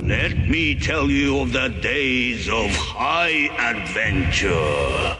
Let me tell you of the days of high adventure.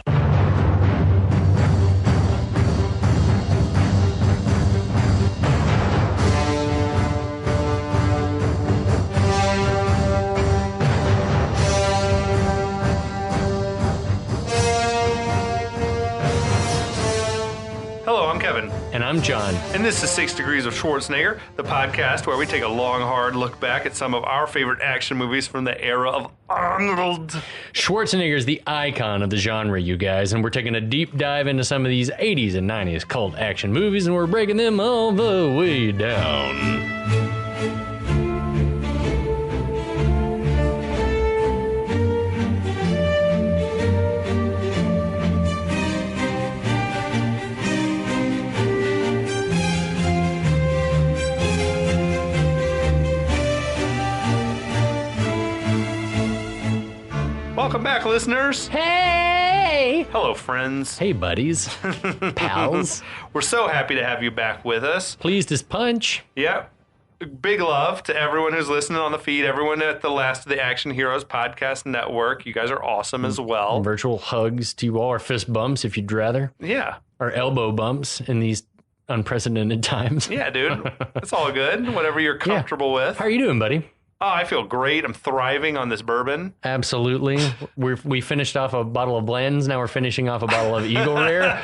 And I'm John. And this is 6 Degrees of Schwarzenegger, the podcast where we take a long, hard look back at some of our favorite action movies from the era of Arnold. Schwarzenegger is the icon of the genre, you guys, and we're taking a deep dive into some of these 80s and 90s cult action movies, and we're breaking them all the way down. Welcome back, listeners. Hey! Hello, friends. Hey, buddies. Pals. We're so happy to have you back with us. Pleased as punch. Yep. Big love to everyone who's listening on the feed, everyone at the Last of the Action Heroes podcast network. You guys are awesome as well. Virtual hugs to you all, or fist bumps if you'd rather. Yeah. Or elbow bumps in these unprecedented times. Yeah, dude. It's all good. Whatever you're comfortable with. How are you doing, buddy? Oh, I feel great. I'm thriving on this bourbon. Absolutely. We finished off a bottle of Bland's. Now we're finishing off a bottle of Ikol Rare.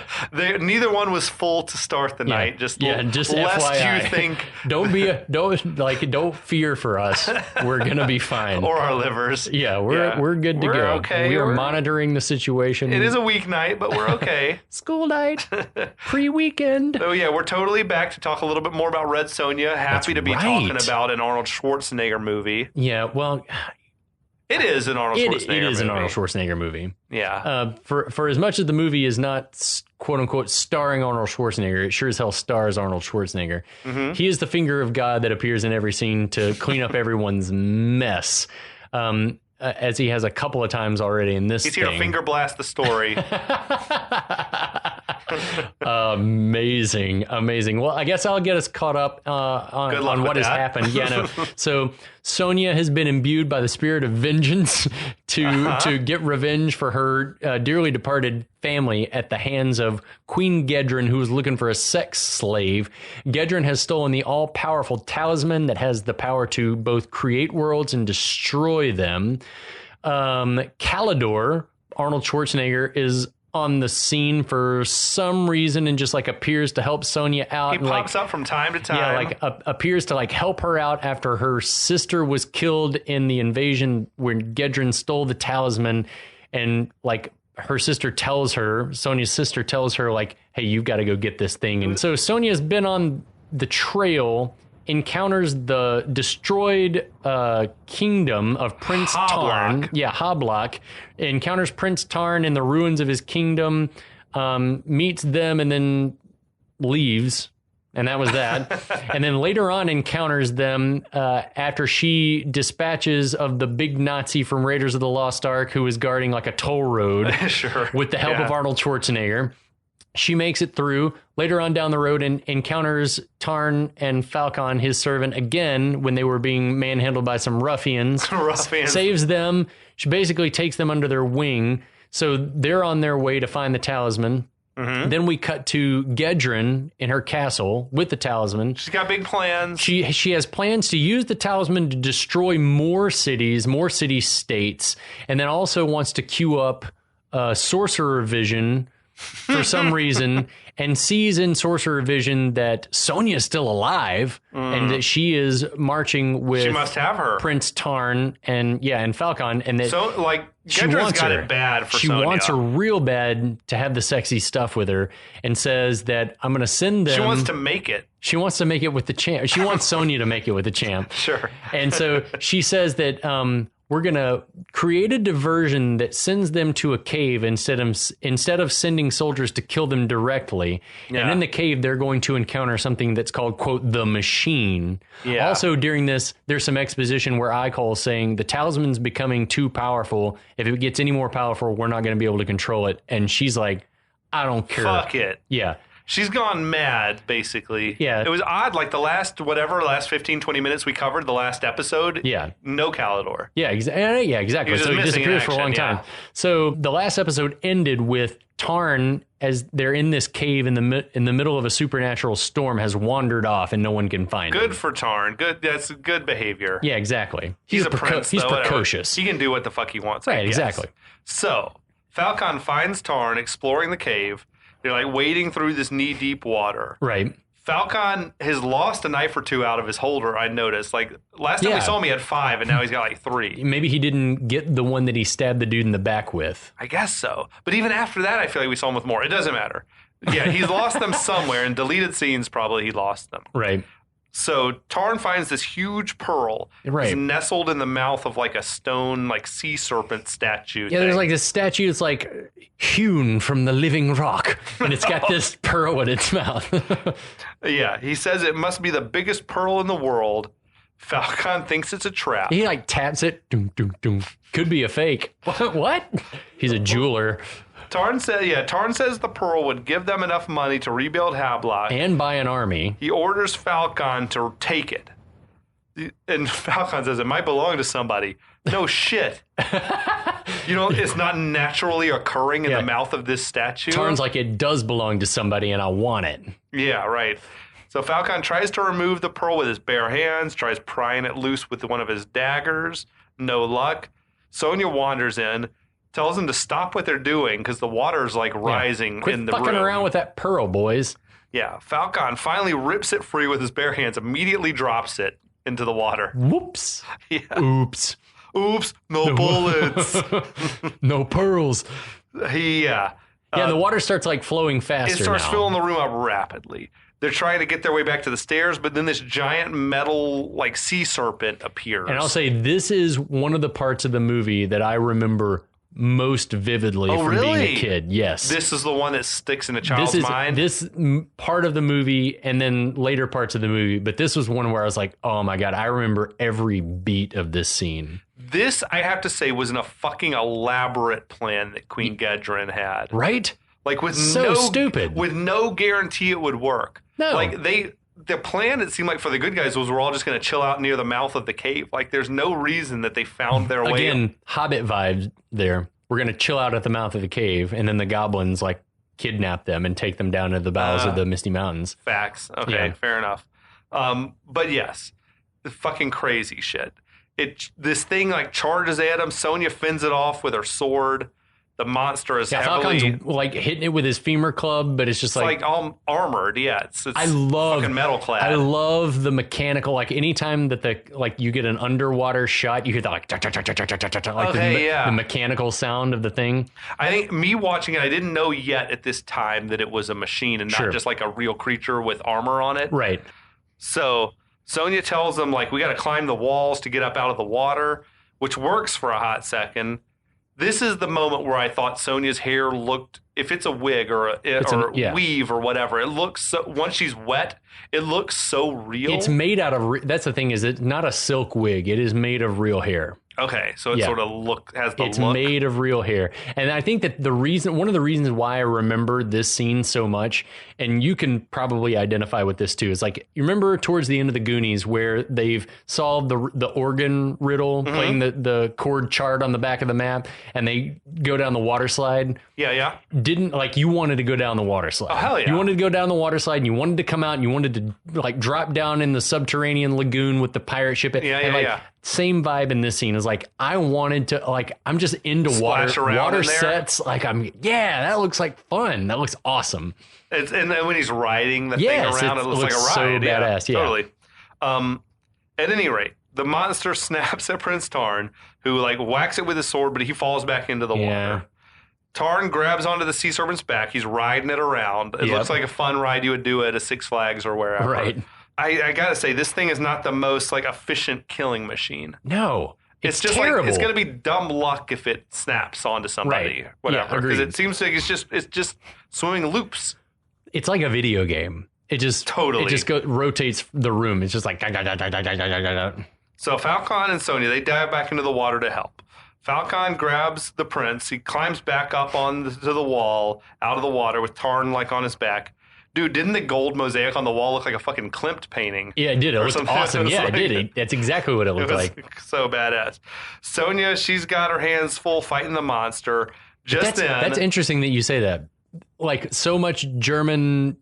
Neither one was full to start the night. Just lest FYI. You think. Don't fear for us. We're gonna be fine. Or our livers. Yeah, we're good to go. Okay. We are monitoring the situation. It is a weeknight, but we're okay. School night. Pre-weekend. Oh yeah, we're totally back to talk a little bit more about Red Sonja. Happy to be talking about an Arnold Schwarzenegger movie. Yeah, well, it is an Arnold Schwarzenegger movie. It is an Arnold Schwarzenegger movie. Yeah. For as much as the movie is not quote unquote starring Arnold Schwarzenegger, it sure as hell stars Arnold Schwarzenegger. Mm-hmm. He is the finger of God that appears in every scene to clean up everyone's mess. As he has a couple of times already in this. He's here to finger blast the story. Amazing. Well, I guess I'll get us caught up on what has happened. Yeah, no. So Sonja has been imbued by the spirit of vengeance to get revenge for her dearly departed family at the hands of Queen Gedren, who was looking for a sex slave. Gedren has stolen the all-powerful talisman that has the power to both create worlds and destroy them. Kalidor, Arnold Schwarzenegger, is on the scene for some reason and just appears to help Sonja out. He pops up from time to time. Yeah, appears to help her out after her sister was killed in the invasion when Gedren stole the talisman, and her sister tells her, Sonja's sister tells her hey, you've got to go get this thing. And so Sonja's been on the trail, encounters the destroyed kingdom of Prince Tarn. Yeah, Hoblock. Encounters Prince Tarn in the ruins of his kingdom, meets them, and then leaves. And that was that. And then later on encounters them after she dispatches of the big Nazi from Raiders of the Lost Ark who is guarding a toll road sure. with the help of Arnold Schwarzenegger. She makes it through. Later on down the road and encounters Tarn and Falkon, his servant, again when they were being manhandled by some ruffians. Saves them. She basically takes them under their wing. So they're on their way to find the talisman. Mm-hmm. Then we cut to Gedren in her castle with the talisman. She's got big plans. She has plans to use the talisman to destroy more cities, more city-states, and then also wants to queue up Sorcerer Vision for some reason, and sees in Sorcerer Vision that Sonja is still alive and that she is marching with she must have her. Prince Tarn and Falkon, and that Gedren's got it bad for She Sonja. wants her real bad to have the sexy stuff with her, and says that I'm going to send them. She wants to make it. She wants to make it with the champ. She wants Sonja to make it with the champ. Sure. And so she says that we're going to create a diversion that sends them to a cave instead of sending soldiers to kill them directly. Yeah. And in the cave, they're going to encounter something that's called, quote, the machine. Yeah. Also, during this, there's some exposition where Ikol is saying the talisman's becoming too powerful. If it gets any more powerful, we're not going to be able to control it. And she's like, I don't care. Fuck it. Yeah. She's gone mad, basically. Yeah. It was odd, like the last 15, 20 minutes we covered, the last episode. Yeah. No Kalidor. Yeah, exactly. He So he missing in disappears for a long action, time. yeah. So the last episode ended with Tarn, as they're in this cave in the middle of a supernatural storm, has wandered off and no one can find him. Good for Tarn. Good. That's good behavior. Yeah, exactly. He's a prince. He's whatever. precocious. He can do what the fuck he wants. I Right, guess. exactly. So Falkon finds Tarn exploring the cave. They're like wading through this knee-deep water. Right. Falkon has lost a knife or two out of his holder, I noticed. Like, last time we saw him, he had 5, and now he's got like 3. Maybe he didn't get the one that he stabbed the dude in the back with. I guess so. But even after that, I feel like we saw him with more. It doesn't matter. Yeah, he's lost them somewhere. In deleted scenes, probably he lost them. Right. So Tarn finds this huge pearl. Right. It's nestled in the mouth of like a stone, like sea serpent statue. Yeah, there's like this statue that's like hewn from the living rock, and it's got this pearl in its mouth. Yeah, he says it must be the biggest pearl in the world. Falkon thinks it's a trap. He like taps it. Doom, doom, doom. Could be a fake. What? He's a jeweler. Tarn says the pearl would give them enough money to rebuild Havelock. And buy an army. He orders Falkon to take it. And Falkon says it might belong to somebody. No shit. It's not naturally occurring in the mouth of this statue. Tarn's like, it does belong to somebody and I want it. Yeah, right. So Falkon tries to remove the pearl with his bare hands, tries prying it loose with one of his daggers. No luck. Sonja wanders in, tells them to stop what they're doing because the water's like rising Quit in the fucking room. around with that pearl, boys. Yeah, Falkon finally rips it free with his bare hands, immediately drops it into the water. Whoops. Yeah. Oops. Oops, no bullets. No pearls. Yeah, the water starts like flowing faster. it starts now. filling the room up rapidly. They're trying to get their way back to the stairs, but then this giant metal like sea serpent appears. And I'll say this is one of the parts of the movie that I remember most vividly from being a kid. Yes. This is the one that sticks in a child's mind? This part of the movie and then later parts of the movie, but this was one where I was like, oh my God, I remember every beat of this scene. This, I have to say, was in a fucking elaborate plan that Queen Gedren had. Right? Like with stupid. With no guarantee it would work. No. Like the plan, it seemed like for the good guys was we're all just going to chill out near the mouth of the cave. Like there's no reason that they found their way. Again, Hobbit vibes there. We're going to chill out at the mouth of the cave and then the goblins like kidnap them and take them down to the bowels of the Misty Mountains. Facts. Okay, fair enough. But yes, the fucking crazy shit. This thing like charges at him. Sonja fends it off with her sword. The monster is heavily... Falcon's like hitting it with his femur club, but it's just like all armored. Yeah, it's fucking metal clad. I love the mechanical. Like anytime that you get an underwater shot, you hear the like the mechanical sound of the thing. I think me watching it, I didn't know yet at this time that it was a machine and not just like a real creature with armor on it. Right. So Sonja tells them like we got to climb the walls to get up out of the water, which works for a hot second. This is the moment where I thought Sonja's hair looked, if it's a wig or weave or whatever, it looks so, once she's wet, it looks so real. It's made out of, that's the thing, is it's not a silk wig. It is made of real hair. Okay, so it sort of has the look. It's made of real hair. And I think that one of the reasons why I remember this scene so much, and you can probably identify with this too, is like, you remember towards the end of the Goonies where they've solved the organ riddle, playing the chord chart on the back of the map, and they go down the water slide? Yeah. You wanted to go down the water slide. Oh, hell yeah. You wanted to go down the water slide, and you wanted to come out, and you wanted to like drop down in the subterranean lagoon with the pirate ship. Same vibe in this scene is like, I wanted to, like, I'm just into Splash water sets. Like, that looks like fun. That looks awesome. And then when he's riding the thing around, it looks like a ride. So badass. Yeah. Totally. At any rate, the monster snaps at Prince Tarn, who like whacks it with his sword, but he falls back into the water. Tarn grabs onto the sea serpent's back. He's riding it around. It looks like a fun ride you would do at a Six Flags or wherever. Right. I gotta say, this thing is not the most like efficient killing machine. No, it's just terrible. Like it's gonna be dumb luck if it snaps onto somebody, whatever. Because it seems like it's just swimming loops. It's like a video game. It just rotates the room. It's just like So Falkon and Sonja, they dive back into the water to help. Falkon grabs the prince. He climbs back up to the wall out of the water with Tarn like on his back. Dude, didn't the gold mosaic on the wall look like a fucking Klimt painting? Yeah, it did. It looked awesome. Yeah, like, it did. That's exactly what it looked like. So badass. Sonja, she's got her hands full fighting the monster. That's interesting that you say that. Like, so much German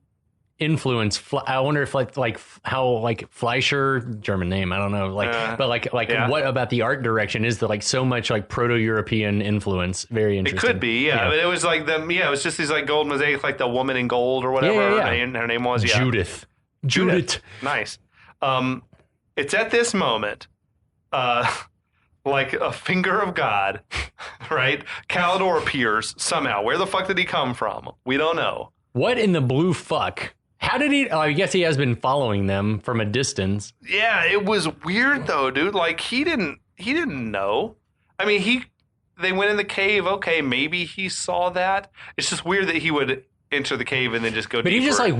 influence. I wonder if like how like Fleischer, German name, I don't know, but what about the art direction is that like so much like Proto-European influence? Very interesting. It could be, yeah. But it was like it was just these like gold mosaics, like the woman in gold or whatever her name was. Yeah. Judith. Nice. It's at this moment, like a finger of God, right? Kalidor appears somehow. Where the fuck did he come from? We don't know. What in the blue fuck? How did he? Oh, I guess he has been following them from a distance. Yeah, it was weird though, dude. Like he didn't know. I mean, they went in the cave. Okay, maybe he saw that. It's just weird that he would enter the cave and then just go. But he just like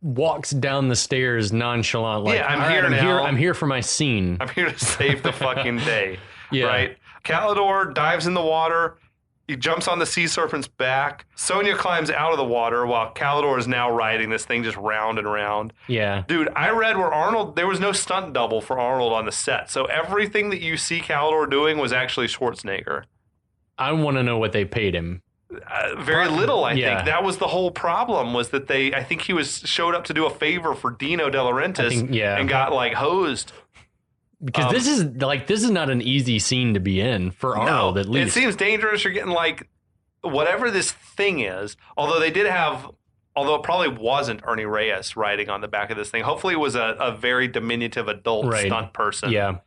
walks down the stairs nonchalant. Like, yeah, I'm here for my scene. I'm here to save the fucking day. Yeah. Right. Kalidor dives in the water. He jumps on the sea serpent's back. Sonja climbs out of the water while Kalidor is now riding this thing just round and round. Yeah. Dude, I read where there was no stunt double for Arnold on the set. So everything that you see Kalidor doing was actually Schwarzenegger. I want to know what they paid him. Very little, I think. That was the whole problem, was that I think he showed up to do a favor for Dino De Laurentiis and got like hosed. Because this is not an easy scene to be in for Arnold, at least. It seems dangerous. You're getting like whatever this thing is. Although it probably wasn't Ernie Reyes riding on the back of this thing. Hopefully it was a very diminutive adult stunt person. Yeah.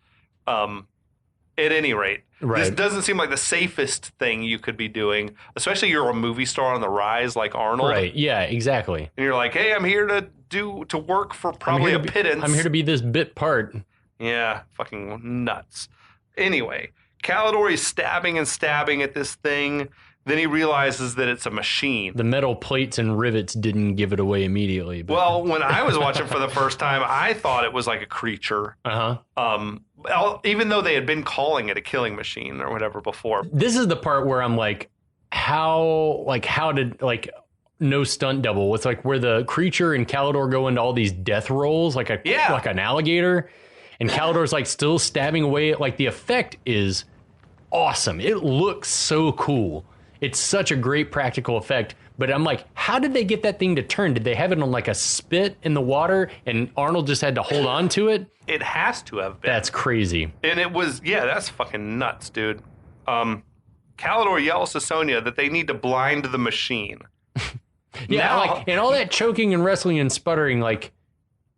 At any rate, this doesn't seem like the safest thing you could be doing, especially you're a movie star on the rise like Arnold. Right. Yeah, exactly. And you're like, hey, I'm here to work for probably a pittance. I'm here to be this bit part. Yeah, fucking nuts. Anyway, Kalidor is stabbing and stabbing at this thing. Then he realizes that it's a machine. The metal plates and rivets didn't give it away immediately. But. Well, when I was watching for the first time, I thought it was like a creature. Even though they had been calling it a killing machine or whatever before. This is the part where I'm like, how did no stunt double? It's like where the creature and Kalidor go into all these death rolls, like an alligator. And Kalidor's like still stabbing away. Like the effect is awesome. It looks so cool. It's such a great practical effect. But I'm like, how did they get that thing to turn? Did they have it on like a spit in the water and Arnold just had to hold on to it? It has to have been. That's crazy. And it was, that's fucking nuts, dude. Kalidor yells to Sonja that they need to blind the machine. And all that choking and wrestling and sputtering, like,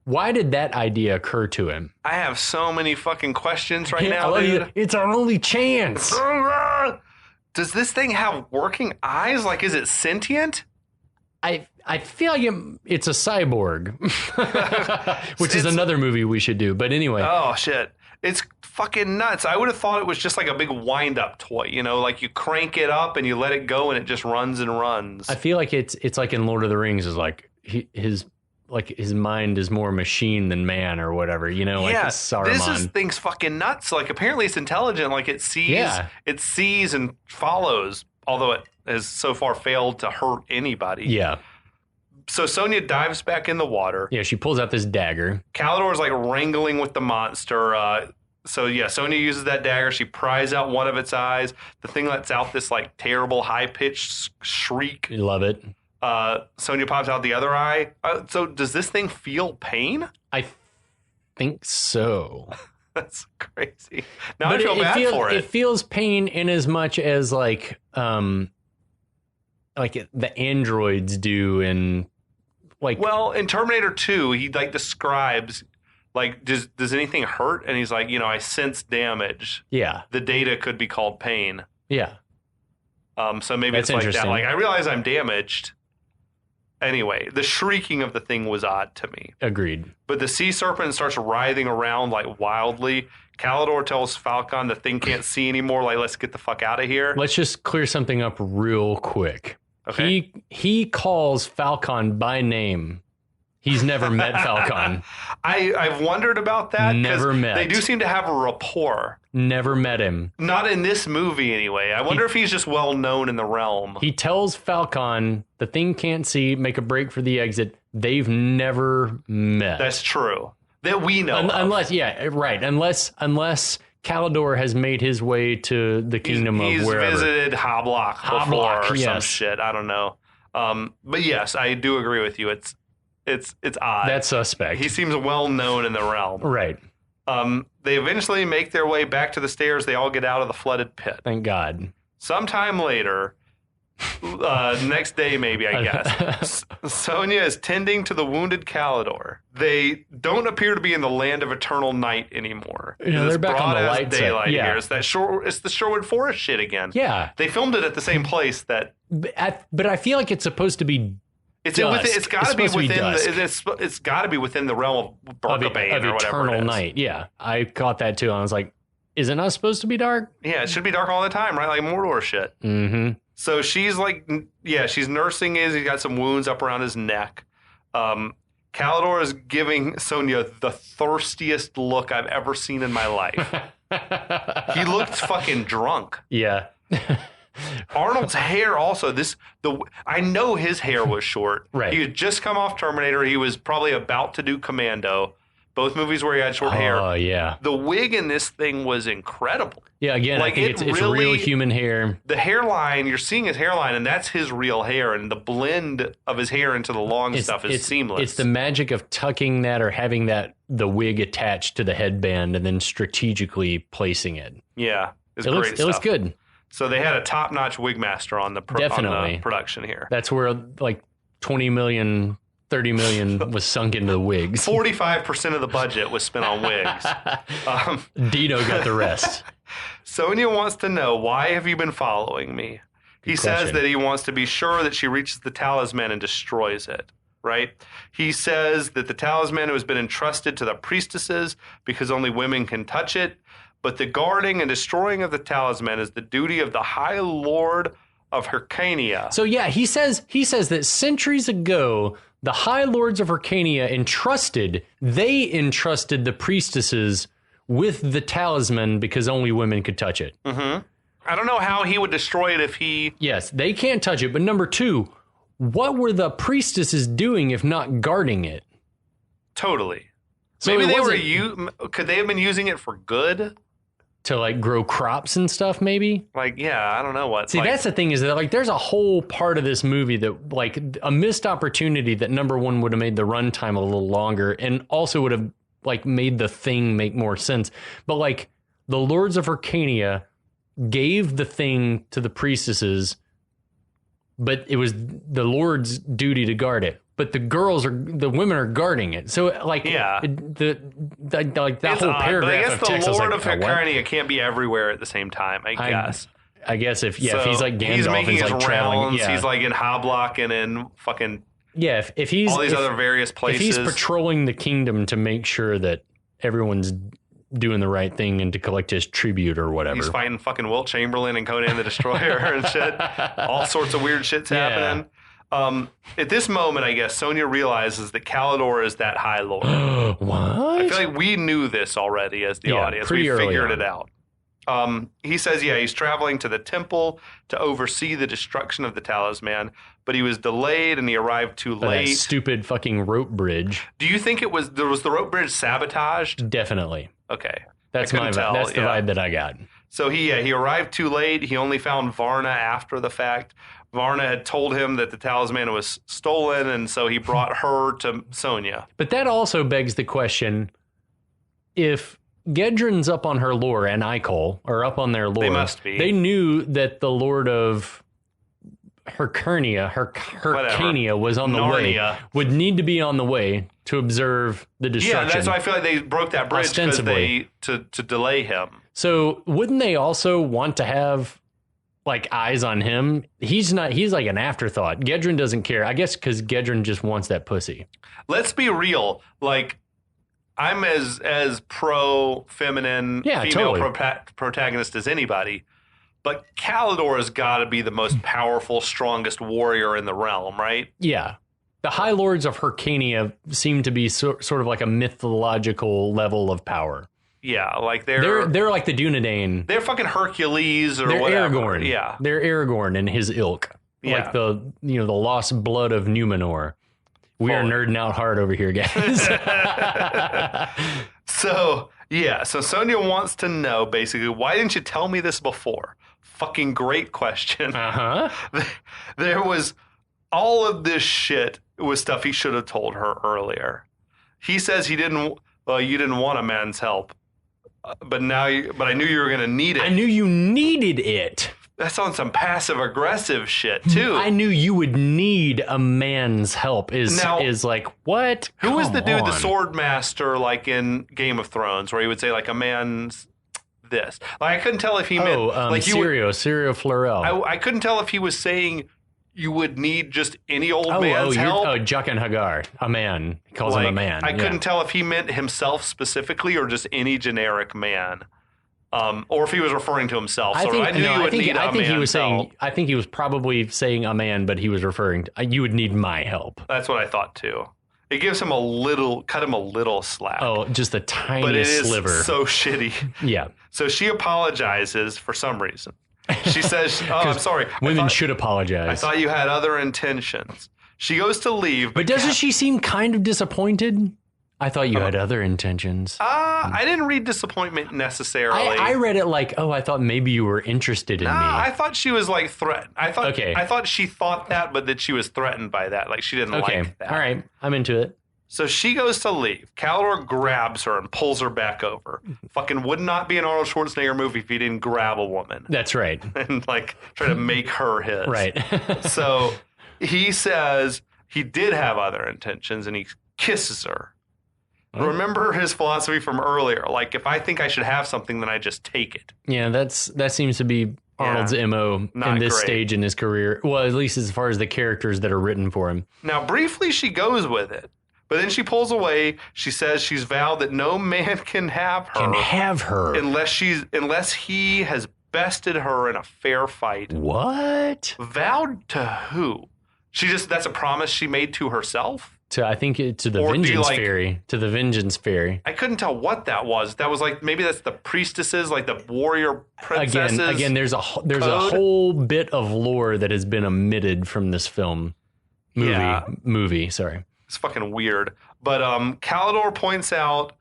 why did that idea occur to him? I have so many fucking questions right now, dude. It's our only chance. Does this thing have working eyes? Like, is it sentient? I feel like it's a cyborg, which is another movie we should do. But anyway. Oh, shit. It's fucking nuts. I would have thought it was just like a big wind-up toy, like you crank it up and you let it go and it just runs and runs. I feel like it's like in Lord of the Rings is like his mind is more machine than man or whatever, like Saruman. This thing's fucking nuts. Like apparently it's intelligent. Like it sees and follows, although it has so far failed to hurt anybody. Yeah. So Sonja dives back in the water. Yeah, she pulls out this dagger. Kalidor is like wrangling with the monster. Sonja uses that dagger. She pries out one of its eyes. The thing lets out this like terrible high-pitched shriek. You love it. Sonja pops out the other eye. So does this thing feel pain? I think so. That's crazy. Now I feel bad for it. It feels pain in as much as like the androids do in Well, in Terminator 2, he like describes like does anything hurt? And he's like, I sense damage. Yeah. The data could be called pain. Yeah. So maybe it's like that. Like I realize I'm damaged. Anyway, the shrieking of the thing was odd to me. Agreed. But the sea serpent starts writhing around like wildly. Kalidor tells Falkon the thing can't see anymore. Like, let's get the fuck out of here. Let's just clear something up real quick. Okay. He calls Falkon by name. He's never met Falkon. I've wondered about that. Never met. They do seem to have a rapport. Never met him. Not in this movie, anyway. I wonder if he's just well known in the realm. He tells Falkon, the thing can't see, make a break for the exit. They've never met. That's true. That we know of. Unless, yeah, right. Unless Kalidor has made his way to the kingdom of wherever. He's visited Hoblock before or some shit. I don't know. But yes, I do agree with you. It's odd. That's suspect. He seems well known in the realm. Right. They eventually make their way back to the stairs. They all get out of the flooded pit. Thank God. Sometime later, next day maybe, I guess, Sonja is tending to the wounded Kalidor. They don't appear to be in the land of eternal night anymore. Yeah, they're back on the light daylight yeah. here. It's the Sherwood Forest shit again. Yeah. They filmed it at the same place that... But I feel like it's supposed to be It's got to be within it's got to be within the realm of Barkabane of or whatever eternal night. Yeah, I caught that too. I was like, is it not supposed to be dark? Yeah, it should be dark all the time, right? Like Mordor shit. Mm-hmm. So she's like, yeah, she's nursing his. He's got some wounds up around his neck. Kalidor is giving Sonja the thirstiest look I've ever seen in my life. He looked fucking drunk. Yeah. Arnold's hair also. I know his hair was short. Right. He had just come off Terminator. He was probably about to do Commando. Both movies where he had short hair. Oh, yeah. The wig in this thing was incredible. Yeah, again, like, I think it's real human hair. The hairline, you're seeing his hairline, and that's his real hair, and the blend of his hair into the long stuff is seamless. It's the magic of tucking that or having the wig attached to the headband and then strategically placing it. Yeah, it looks good. So they had a top-notch wig master on the production here. That's where like 20 million, 30 million was sunk into the wigs. 45% of the budget was spent on wigs. Dino got the rest. Sonja wants to know, why have you been following me? He says that he wants to be sure that she reaches the talisman and destroys it, right? He says that the talisman has been entrusted to the priestesses because only women can touch it. But the guarding and destroying of the talisman is the duty of the High Lord of Hyrcania. So yeah, he says that centuries ago, the High Lords of Hyrcania entrusted the priestesses with the talisman because only women could touch it. Mm-hmm. I don't know how he would destroy it if he... Yes, they can't touch it. But number two, what were the priestesses doing if not guarding it? Totally. So maybe could they have been using it for good? To like grow crops and stuff, maybe? Like, yeah, I don't know what. See, that's the thing is that like there's a whole part of this movie that like a missed opportunity that number one would have made the runtime a little longer and also would have like made the thing make more sense. But like the Lords of Hyrcania gave the thing to the priestesses, but it was the Lord's duty to guard it. But the women are guarding it. So like, yeah, that whole paragraph. But I guess of text, the Lord like, of Hyrcania can't be everywhere at the same time. I guess. I guess if he's like Gandalf, he's making his like traveling. Yeah. He's like in Hoblock and in fucking if he's all these other various places. If he's patrolling the kingdom to make sure that everyone's doing the right thing and to collect his tribute or whatever. He's fighting fucking Wilt Chamberlain and Conan the Destroyer and shit. All sorts of weird shit's happening. At this moment, I guess, Sonja realizes that Kalidor is that High Lord. What? I feel like we knew this already as the audience. We figured it out. He says, he's traveling to the temple to oversee the destruction of the talisman, but he was delayed and he arrived too late. That stupid fucking rope bridge. Do you think was the rope bridge sabotaged? Definitely. Okay. That's my vibe. That's the vibe that I got. So he arrived too late. He only found Varna after the fact. Varna had told him that the talisman was stolen, and so he brought her to Sonja. But that also begs the question, if Gedren's up on her lore and Ikol are up on their lore, they must be. They knew that the Lord of Hyrcania was on the way, would need to be on the way to observe the destruction. Yeah, that's why I feel like they broke that bridge because to delay him. So wouldn't they also want to have like eyes on him? He's like an afterthought. Gedren doesn't care. I guess because Gedren just wants that pussy. Let's be real. Like, I'm as pro-feminine female protagonist as anybody, but Kalidor has got to be the most powerful, strongest warrior in the realm, right? Yeah. The High Lords of Hyrcania seem to be sort of like a mythological level of power. Yeah, like they're like the Dunedain. They're fucking Hercules or They're whatever. Aragorn. Yeah, they're Aragorn and his ilk. Yeah. Like the lost blood of Numenor. We are nerding out hard over here, guys. So Sonja wants to know basically, why didn't you tell me this before? Fucking great question. There was all of this shit was stuff he should have told her earlier. He says you didn't want a man's help, but I knew you were going to need it. I knew you needed it. That's on some passive aggressive shit too. I knew you would need a man's help. Is like what? Who was the dude, Come the on. sword master, like in Game of Thrones, where he would say like a man's this? Like I couldn't tell if he meant like Syrio Florel. I couldn't tell if he was saying you would need just any old man's help. Juck and Hagar, a man. He calls him a man. I couldn't tell if he meant himself specifically or just any generic man. Or if he was referring to himself. I think he was probably saying a man, but he was referring to you would need my help. That's what I thought too. It gives him cut him a little slack. Oh, just the tiniest sliver. So shitty. Yeah. So she apologizes for some reason. She says, I'm sorry. Women should apologize. I thought you had other intentions. She goes to leave. But doesn't she seem kind of disappointed? I thought you had other intentions. I didn't read disappointment necessarily. I read it like, I thought maybe you were interested in me. I thought she was like threatened. I thought she thought that, but that she was threatened by that. Like she didn't like that. All right, I'm into it. So she goes to leave. Kalidor grabs her and pulls her back over. Fucking would not be an Arnold Schwarzenegger movie if he didn't grab a woman. That's right. And like try to make her his. Right. So he says he did have other intentions and he kisses her. Remember his philosophy from earlier. Like, if I think I should have something, then I just take it. Yeah, that seems to be Arnold's MO in this stage in his career. Well, at least as far as the characters that are written for him. Now, briefly, she goes with it. But then she pulls away. She says she's vowed that no man can have her. Unless he has bested her in a fair fight. What? Vowed to who? That's a promise she made to herself? To the Vengeance Fairy. To the Vengeance Fairy. I couldn't tell what that was. That was like, maybe that's the priestesses, like the warrior princesses. Again, there's a whole bit of lore that has been omitted from this film. Movie, sorry. It's fucking weird. But Kalidor points out,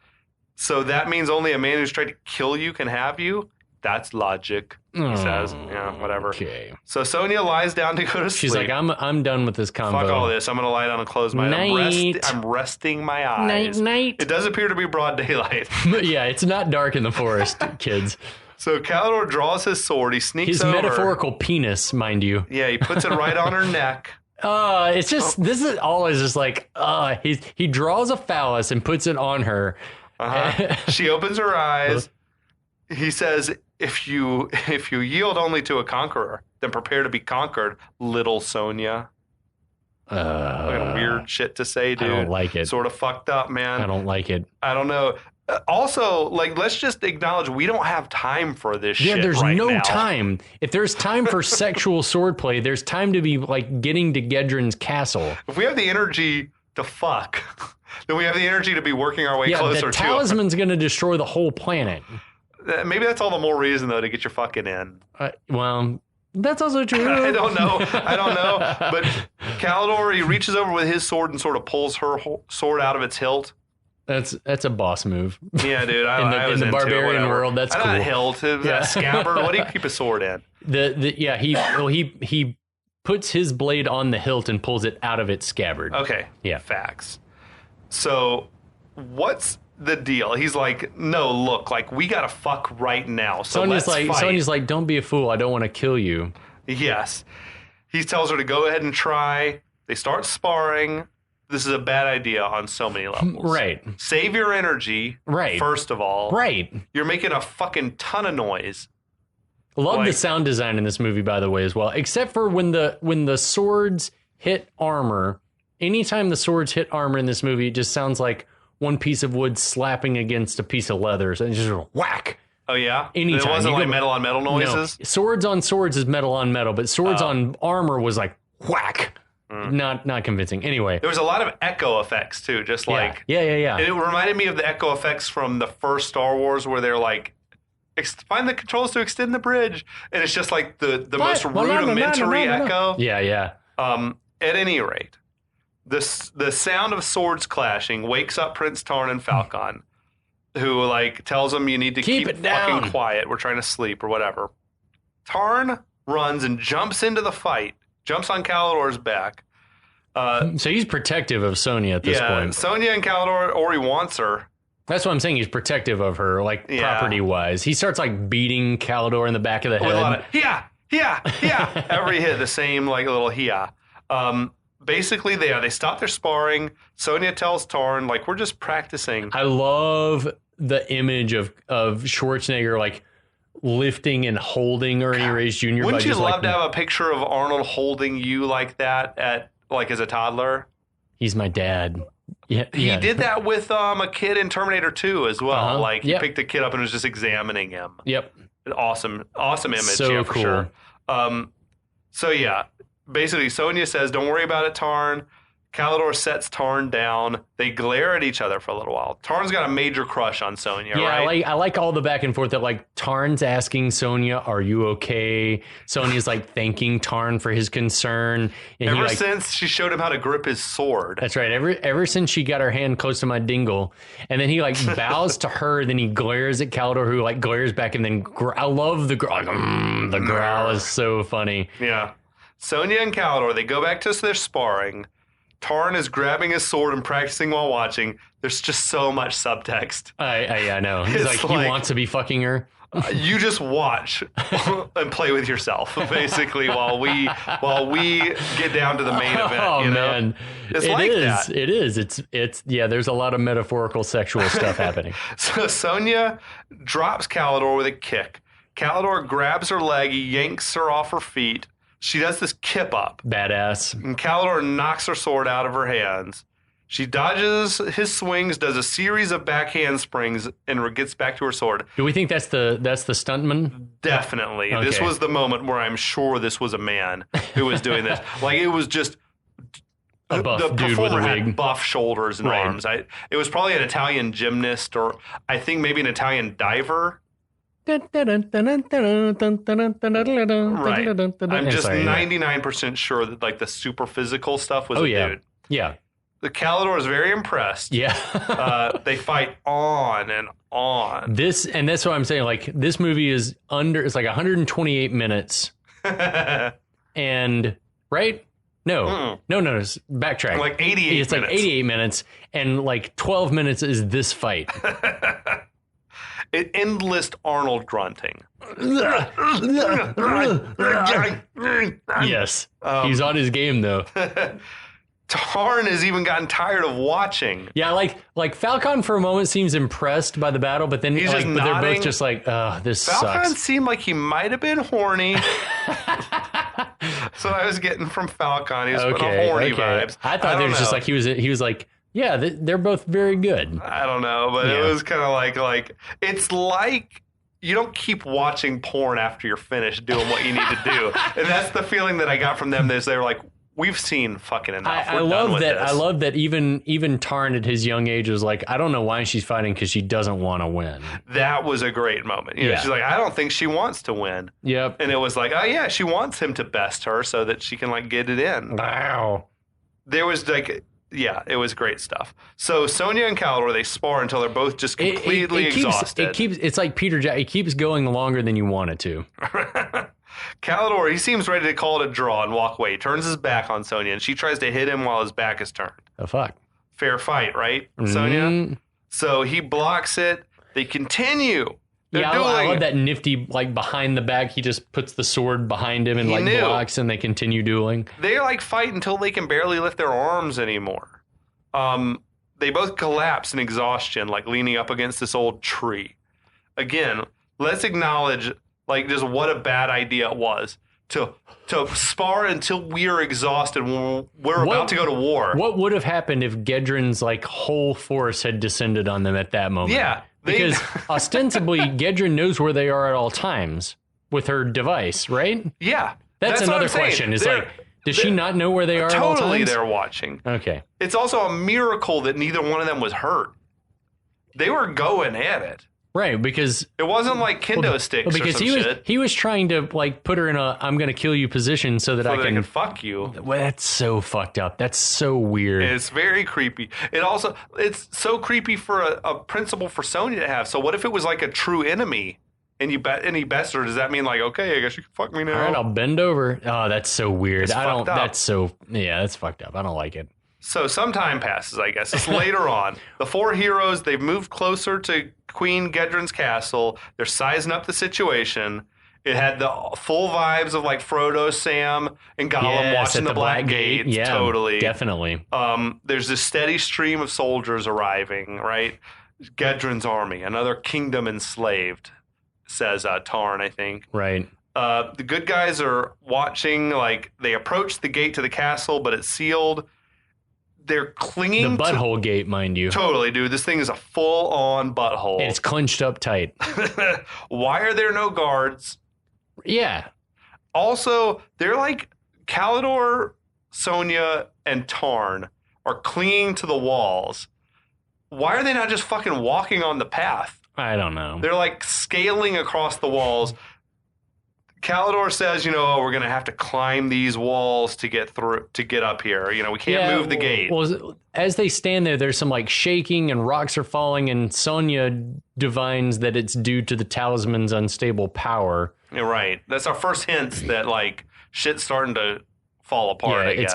so that means only a man who's tried to kill you can have you? That's logic, he says. Yeah, whatever. Okay. So Sonja lies down to go to sleep. She's like, I'm done with this combo. Fuck all this. I'm going to lie down and close my eyes. I'm resting my eyes. Night. It does appear to be broad daylight. Yeah, it's not dark in the forest, kids. So Kalidor draws his sword. He sneaks over. His metaphorical penis, mind you. Yeah, he puts it right on her neck. It's just, this is always just like, he draws a phallus and puts it on her. She opens her eyes. He says, if you yield only to a conqueror, then prepare to be conquered, little Sonja. Fucking weird shit to say, dude. I don't like it. Sort of fucked up, man. I don't like it. I don't know. Also, like, let's just acknowledge we don't have time for this shit. Yeah, there's no now. time. If there's time for sexual swordplay, there's time to be like getting to Gedren's castle. If we have the energy to fuck, then we have the energy to be working our way closer to the talisman's going to destroy the whole planet. Maybe that's all the more reason, though, to get your fucking in. Well, that's also true. I don't know. But Kalidor, he reaches over with his sword and sort of pulls her sword out of its hilt. That's a boss move. Yeah, dude. In the barbarian world, that's cool. Not hilt. That scabbard. What do you keep a sword in? He puts his blade on the hilt and pulls it out of its scabbard. Okay. Yeah. Facts. So, what's the deal? He's like, no, look, like, we gotta fuck right now. So let's fight. Sonja's like, don't be a fool. I don't want to kill you. Yes. He tells her to go ahead and try. They start sparring. This is a bad idea on so many levels. Right. Save your energy. Right. First of all. Right. You're making a fucking ton of noise. Love the sound design in this movie, by the way, as well. Except for when the swords hit armor. Anytime the swords hit armor in this movie, it just sounds like one piece of wood slapping against a piece of leather. So it's just whack. Oh, yeah? Anytime. It wasn't like metal on metal noises? No. Swords on swords is metal on metal, but swords on armor was like whack. Not convincing. Anyway, there was a lot of echo effects too, just like yeah. And it reminded me of the echo effects from the first Star Wars, where they're like, find the controls to extend the bridge, and it's just like the most rudimentary echo. Yeah. At any rate, the sound of swords clashing wakes up Prince Tarn and Falkon, who like tells them you need to keep it down. Fucking quiet. We're trying to sleep or whatever. Tarn runs and jumps into the fight, jumps on Kalidor's back. So he's protective of Sonja at this point. Sonja and Kalidor, or he wants her. That's what I'm saying. He's protective of her, like property-wise. He starts like beating Kalidor in the back of the head. With a lot of yeah. Every hit, the same like little yeah. Basically, they stop their sparring. Sonja tells Tarn, like, we're just practicing. I love the image of Schwarzenegger like lifting and holding Ernie Reyes Jr. Wouldn't you love to have a picture of Arnold holding you like that as a toddler? He's my dad. Yeah, he did that with a kid in Terminator 2 as well. Like he picked the kid up and was just examining him. Yep. Awesome image. So for cool. Sure. So yeah, basically Sonja says, "Don't worry about it, Tarn." Kalidor sets Tarn down. They glare at each other for a little while. Tarn's got a major crush on Sonja, right? I like all the back and forth that like Tarn's asking Sonja, "Are you okay?" Sonja's like thanking Tarn for his concern. And ever since she showed him how to grip his sword. That's right. Ever since she got her hand close to my dingle, and then he like bows to her, then he glares at Kalidor, who like glares back, and then I love the growl. The growl is so funny. Yeah. Sonja and Kalidor, they go back to their sparring. Tarn is grabbing his sword and practicing while watching. There's just so much subtext. I know. He's like, he wants to be fucking her. You just watch and play with yourself, basically, while we get down to the main event. Oh, you know? Man. It's like that. It is. It's there's a lot of metaphorical sexual stuff happening. So Sonja drops Kalidor with a kick. Kalidor grabs her leg, he yanks her off her feet. She does this kip up. Badass. And Kalidor knocks her sword out of her hands. She dodges his swings, does a series of backhand springs, and gets back to her sword. Do we think that's the stuntman? Definitely. Okay. This was the moment where I'm sure this was a man who was doing this. Like, it was just... A buff the dude with a performer wig. had buff shoulders and arms. It was probably an Italian gymnast, or I think maybe an Italian diver. Right. I'm just 99% sure that like the super physical stuff was a dude. Yeah. The Kalidor is very impressed. Yeah. They fight on and on. That's what I'm saying. Like, this movie is it's like 128 minutes. And right? No, backtrack. Like 88 minutes. It's like 88 minutes, and like 12 minutes is this fight. Endless Arnold grunting. Yes. He's on his game, though. Tarn has even gotten tired of watching. Yeah, like Falkon for a moment seems impressed by the battle, but then he's just but nodding. they're both just like, this Falkon sucks. seemed like he might have been horny. So I was getting from Falkon. He was putting horny vibes. I thought it was just like he was like, yeah, they're both very good. I don't know, but it was kind of like it's like you don't keep watching porn after you're finished doing what you need to do, and that's the feeling that I got from them. Is they're like, we've seen fucking enough. I love that. I love that. Even Tarn at his young age was like, I don't know why she's fighting, because she doesn't want to win. That was a great moment. You know, she's like, I don't think she wants to win. Yep. And it was like, oh yeah, she wants him to best her so that she can like get it in. Wow. There was like. Yeah, it was great stuff. So Sonja and Kalidor, they spar until they're both just completely exhausted. It's like Peter Jack. It keeps going longer than you want it to. Kalidor, he seems ready to call it a draw and walk away. He turns his back on Sonja, and she tries to hit him while his back is turned. Oh, fuck. Fair fight, right, Sonja? So he blocks it. They continue. I love that nifty, like, behind the back. He just puts the sword behind him and blocks, and they continue dueling. They like fight until they can barely lift their arms anymore. They both collapse in exhaustion, like leaning up against this old tree. Again, let's acknowledge like just what a bad idea it was to spar until we are exhausted when we're about to go to war. What would have happened if Gedren's like whole force had descended on them at that moment? Yeah. Because ostensibly, Gedren knows where they are at all times with her device, right? Yeah. That's another question. It's like, Does she not know where they are at all Totally, times? they're watching. Okay. It's also a miracle that neither one of them was hurt. They were going at it. Right, because it wasn't like kendo sticks because or some shit. He was trying to like put her in a "I'm going to kill you" position so that I can fuck you. Well, that's so fucked up. That's so weird. It's very creepy. It's so creepy for a principal for Sonja to have. So what if it was like a true enemy and he best her? Does that mean like, okay, I guess you can fuck me now? All right, I'll bend over. Oh, that's so weird. That's fucked up. I don't like it. So some time passes, I guess. It's later on. The four heroes, they've moved closer to Queen Gedren's castle. They're sizing up the situation. It had the full vibes of like Frodo, Sam, and Gollum watching the Black Gate. Yeah, totally. Definitely. There's this steady stream of soldiers arriving, right? Gedren's army, another kingdom enslaved, says Tarn, I think. Right. The good guys are watching, like they approach the gate to the castle, but it's sealed. They're clinging the butthole gate, mind you. Totally, dude. This thing is a full-on butthole. It's clenched up tight. Why are there no guards? Yeah. Also, they're like Kalidor, Sonja, and Tarn are clinging to the walls. Why are they not just fucking walking on the path? I don't know. They're like scaling across the walls. Kalidor says, we're going to have to climb these walls to get up here. We can't move the gate. Well, as they stand there, there's some like shaking and rocks are falling, and Sonja divines that it's due to the talisman's unstable power. You're right. That's our first hints that like shit's starting to fall apart. Yeah, it's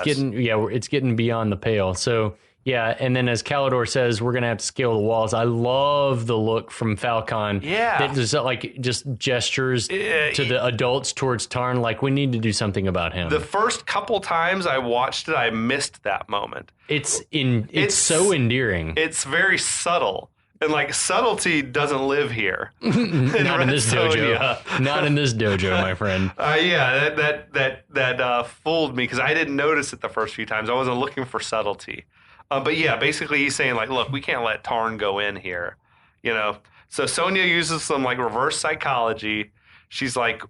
getting beyond the pale. So yeah, and then as Kalidor says, we're gonna have to scale the walls. I love the look from Falkon. Yeah, that just like just gestures to the adults towards Tarn, like we need to do something about him. The first couple times I watched it, I missed that moment. It's so endearing. It's very subtle. And like subtlety doesn't live here. Not in this dojo. Not in this dojo, my friend. That fooled me because I didn't notice it the first few times. I wasn't looking for subtlety. But yeah, basically he's saying like, look, we can't let Tarn go in here. So Sonja uses some like reverse psychology. She's like,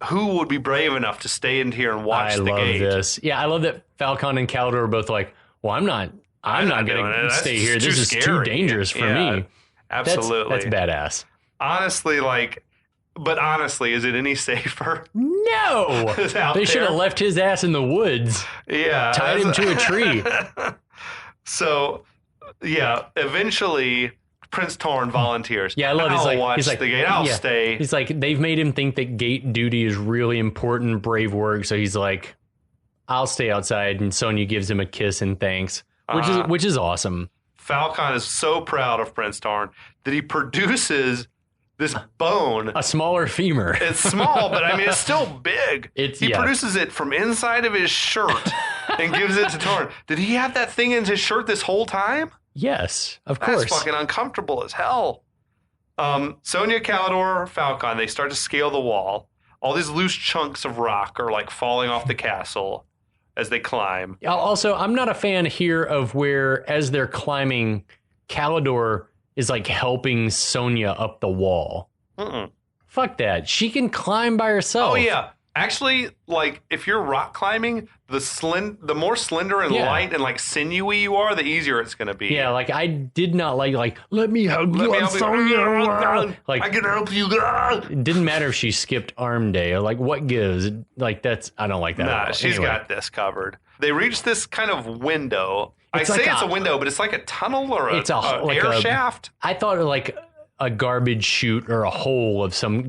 who would be brave enough to stay in here and watch the gate? I love this. Yeah, I love that Falkon and Kalidor are both like, well, I'm not going to stay here. This is too dangerous for me. Absolutely. That's badass. Honestly, is it any safer? No. They should have left his ass in the woods. Yeah. Tied him to a tree. So, yeah, eventually Prince Tarn volunteers. Yeah, I love it. He's like, the gate. I'll stay. He's like, they've made him think that gate duty is really important, brave work. So he's like, I'll stay outside. And Sonja gives him a kiss and thanks, which is awesome. Falkon is so proud of Prince Tarn that he produces this bone. A smaller femur. It's small, but I mean, it's still big. He produces it from inside of his shirt and gives it to Tarn. Did he have that thing in his shirt this whole time? Yes, of course. That's fucking uncomfortable as hell. Sonja, Kalidor, Falkon, they start to scale the wall. All these loose chunks of rock are like falling off the castle as they climb. Also, I'm not a fan here of where, as they're climbing, Kalidor is like helping Sonja up the wall. Fuck that. She can climb by herself. Oh, yeah. Actually, like, if you're rock climbing, the more slender and light and, like, sinewy you are, the easier it's going to be. Yeah, like, I did not like, let me help you, Sonja. Like, I can help you. It didn't matter if she skipped arm day. Or, like, what gives? Like, I don't like that. Nah, she's got this covered. They reach this kind of window. It's a window, but it's like a tunnel or an air shaft. I thought like a garbage chute or a hole of some,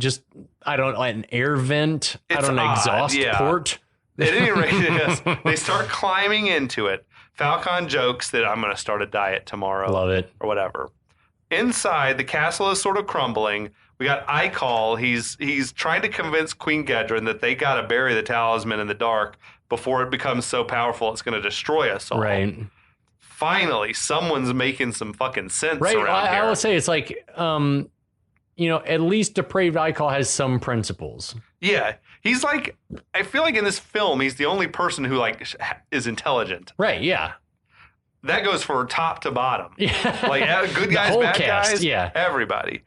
an air vent. Exhaust port. At any rate, yes, they start climbing into it. Falkon jokes that I'm going to start a diet tomorrow. Love it. Or whatever. Inside, the castle is sort of crumbling. We got Ikol. He's trying to convince Queen Gedren that they got to bury the talisman in the dark before it becomes so powerful it's going to destroy us all. Right. Finally, someone's making some fucking sense around here. I will say it's like, at least depraved Ikol has some principles. Yeah. He's like, I feel like in this film, he's the only person who like is intelligent. Right, yeah. That goes for top to bottom. Yeah. Like good guys, bad cast, guys, yeah. Everybody.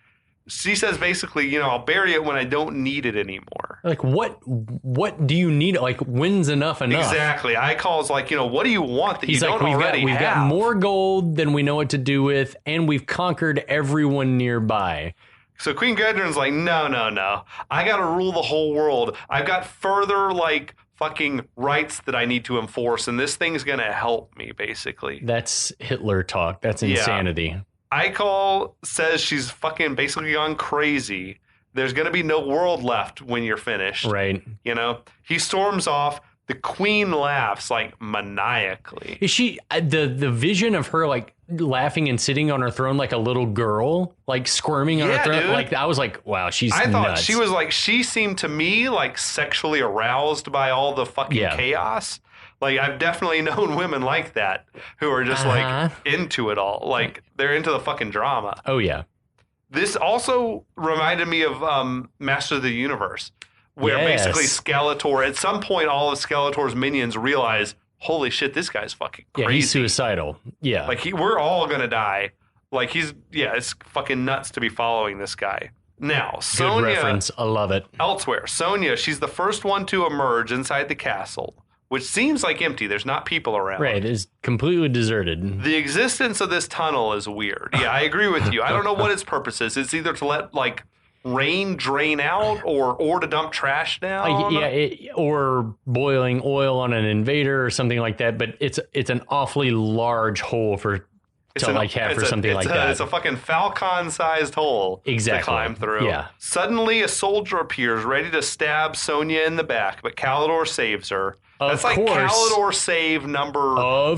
she says basically, I'll bury it when I don't need it anymore. Like, what do you need? Like, when's enough? Exactly. Ikol's like, what do you want that He's you like, don't already have? We've got more gold than we know what to do with, and we've conquered everyone nearby. So Queen Gedren's like, no. I got to rule the whole world. I've got further, like, fucking rights that I need to enforce, and this thing's going to help me, basically. That's Hitler talk. That's insanity. Ikol says she's fucking basically gone crazy. There's going to be no world left when you're finished. Right. He storms off. The queen laughs, like, maniacally. Is she, the vision of her, like, laughing and sitting on her throne like a little girl, like, squirming on her throne? Dude. Like, I was like, wow, she's nuts. I thought she was, like, she seemed to me, like, sexually aroused by all the fucking chaos. Like, I've definitely known women like that who are just, like, into it all. Like, they're into the fucking drama. Oh, yeah. This also reminded me of Master of the Universe, where basically Skeletor, at some point, all of Skeletor's minions realize, holy shit, this guy's fucking crazy. Yeah, he's suicidal. Yeah. Like, we're all going to die. Like, it's fucking nuts to be following this guy. Now, Sonja. Good reference. I love it. Elsewhere, Sonja, she's the first one to emerge inside the castle, which seems like empty. There's not people around. Right. It's completely deserted. The existence of this tunnel is weird. Yeah, I agree with you. I don't know what its purpose is. It's either to let, like, rain drain out or to dump trash down. Or boiling oil on an invader or something like that. But it's an awfully large hole for something like that. It's a fucking Falcon-sized hole to climb through. Yeah. Suddenly, a soldier appears ready to stab Sonja in the back, but Kalidor saves her. That's like Kalidor save number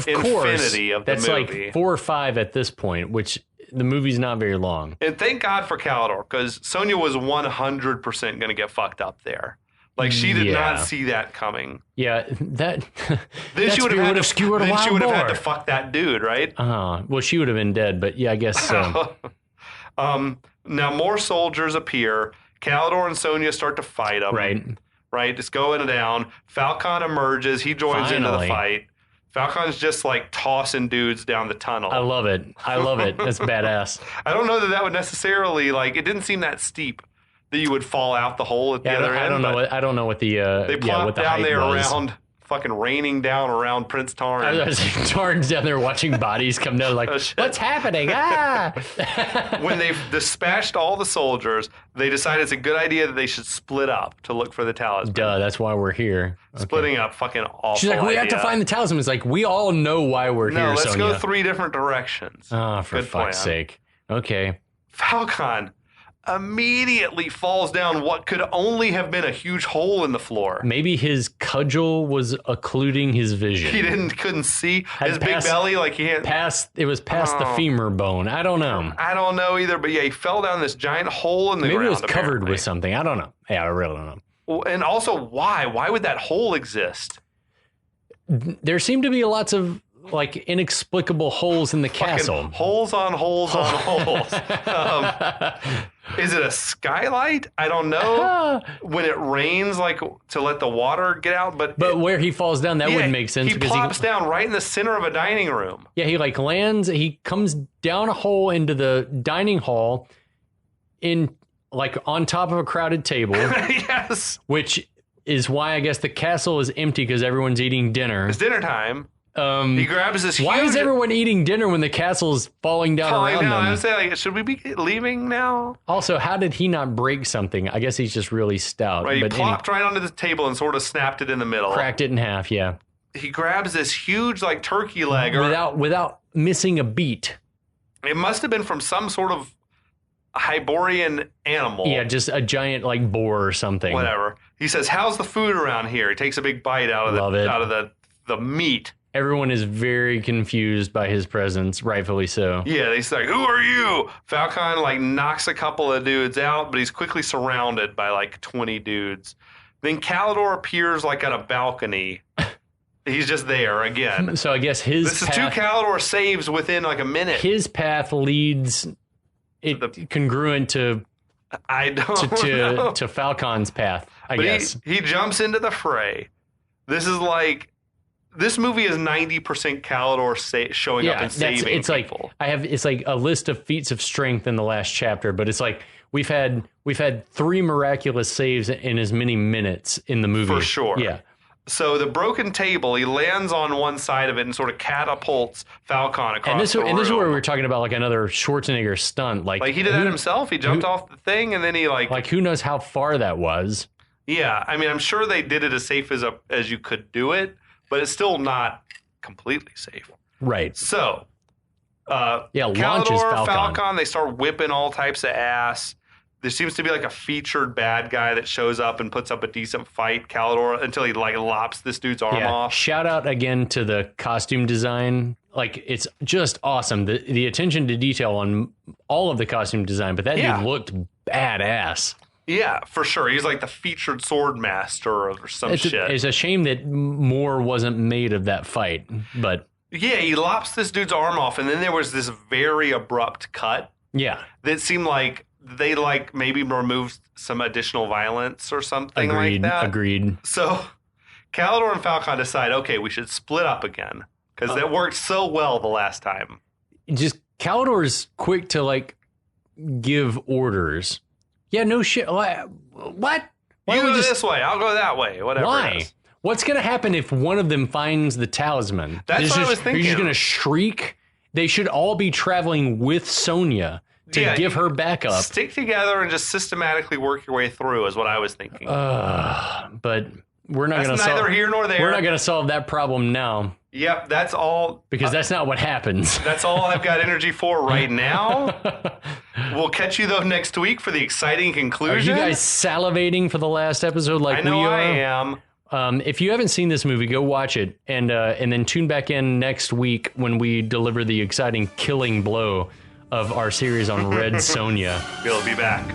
infinity of the movie. That's like 4 or 5 at this point, which the movie's not very long. And thank God for Kalidor, because Sonja was 100% going to get fucked up there. Like, she did not see that coming. Yeah, then she would have had to fuck that dude, right? Well, she would have been dead, but yeah, I guess so. Now more soldiers appear. Kalidor and Sonja start to fight them. Right, it's going down. Falkon emerges. He joins into the fight. Falcon's just, like, tossing dudes down the tunnel. I love it. That's badass. I don't know that would necessarily, like, it didn't seem that steep that you would fall out the hole at the other end. I don't know what the they plopped down there around, fucking raining down around Prince Tarn. Tarn's down there watching bodies come down, like, what's happening? When they've dispatched all the soldiers, they decide it's a good idea that they should split up to look for the talisman. That's why we're here. Splitting up, fucking awful. She's like, we have to find the talisman. It's like, we all know why we're here, let's Sonja. go 3 different directions. Oh, for fuck's sake. Okay. Falkon immediately falls down what could only have been a huge hole in the floor. Maybe his cudgel was occluding his vision. He couldn't see his big belly, like he had it was past the femur bone. I don't know. I don't know either, but yeah, he fell down this giant hole in the ground. Maybe it was covered with something. I don't know. Yeah, I really don't know. And also, why? Why would that hole exist? There seem to be lots of, like, inexplicable holes in the castle. Holes on holes on holes. Is it a skylight? I don't know. When it rains, like, to let the water get out. But where he falls down, that wouldn't make sense. He plops down right in the center of a dining room. Yeah, he, like, lands. He comes down a hole into the dining hall in, like, on top of a crowded table. Yes. Which is why I guess the castle is empty, because everyone's eating dinner. It's dinner time. He grabs this huge... Why is everyone eating dinner when the castle's falling down around them? I was saying, like, should we be leaving now? Also, how did he not break something? I guess he's just really stout. Right, he plopped right onto the table and sort of snapped it in the middle. Cracked it in half, yeah. He grabs this huge, like, turkey leg. Without missing a beat. It must have been from some sort of Hyborian animal. Yeah, just a giant, like, boar or something. Whatever. He says, how's the food around here? He takes a big bite out of the meat. Everyone is very confused by his presence, rightfully so. Yeah, he's like, who are you? Falkon, like, knocks a couple of dudes out, but he's quickly surrounded by, like, 20 dudes. Then Kalidor appears, like, at a balcony. He's just there again. So I guess This is 2 Kalidor saves within, like, a minute. His path leads congruent to Falcon's path, I guess. He jumps into the fray. This is like... This movie is 90% Kalidor showing up and saving people. It's like a list of feats of strength in the last chapter, but it's like we've had 3 miraculous saves in as many minutes in the movie. For sure. Yeah. So the broken table, he lands on one side of it and sort of catapults Falkon across the room. And this is where we're talking about like another Schwarzenegger stunt. Like he did that himself. He jumped off the thing and then he like who knows how far that was. Yeah, I mean, I'm sure they did it as safe as you could do it, but it's still not completely safe. Right. So, launches Falkon, they start whipping all types of ass. There seems to be like a featured bad guy that shows up and puts up a decent fight, Kalidor, until he like lops this dude's arm off. Shout out again to the costume design. Like, it's just awesome. The attention to detail on all of the costume design, but that dude looked badass. Yeah, for sure. He's like the featured sword master or some shit. It's a shame that more wasn't made of that fight, but... Yeah, he lops this dude's arm off, and then there was this very abrupt cut. Yeah. That seemed like they like maybe removed some additional violence or something like that. Agreed. So Kalidor and Falkon decide, okay, we should split up again because that worked so well the last time. Just Kalidor's quick to like give orders. Yeah, no shit. What? Why you go this way, I'll go that way. Whatever. Why? What's going to happen if one of them finds the talisman? That's what I was thinking. You're just going to shriek? They should all be traveling with Sonja to give her backup. Stick together and just systematically work your way through is what I was thinking. But we're not going to solve... neither here nor there. We're not going to solve that problem now. Yep, that's all. Because that's not what happens. That's all I've got energy for right now. We'll catch you, though, next week for the exciting conclusion. Are you guys salivating for the last episode like we are? I am. If you haven't seen this movie, go watch it, and then tune back in next week when we deliver the exciting killing blow of our series on Red Sonja. We'll be back.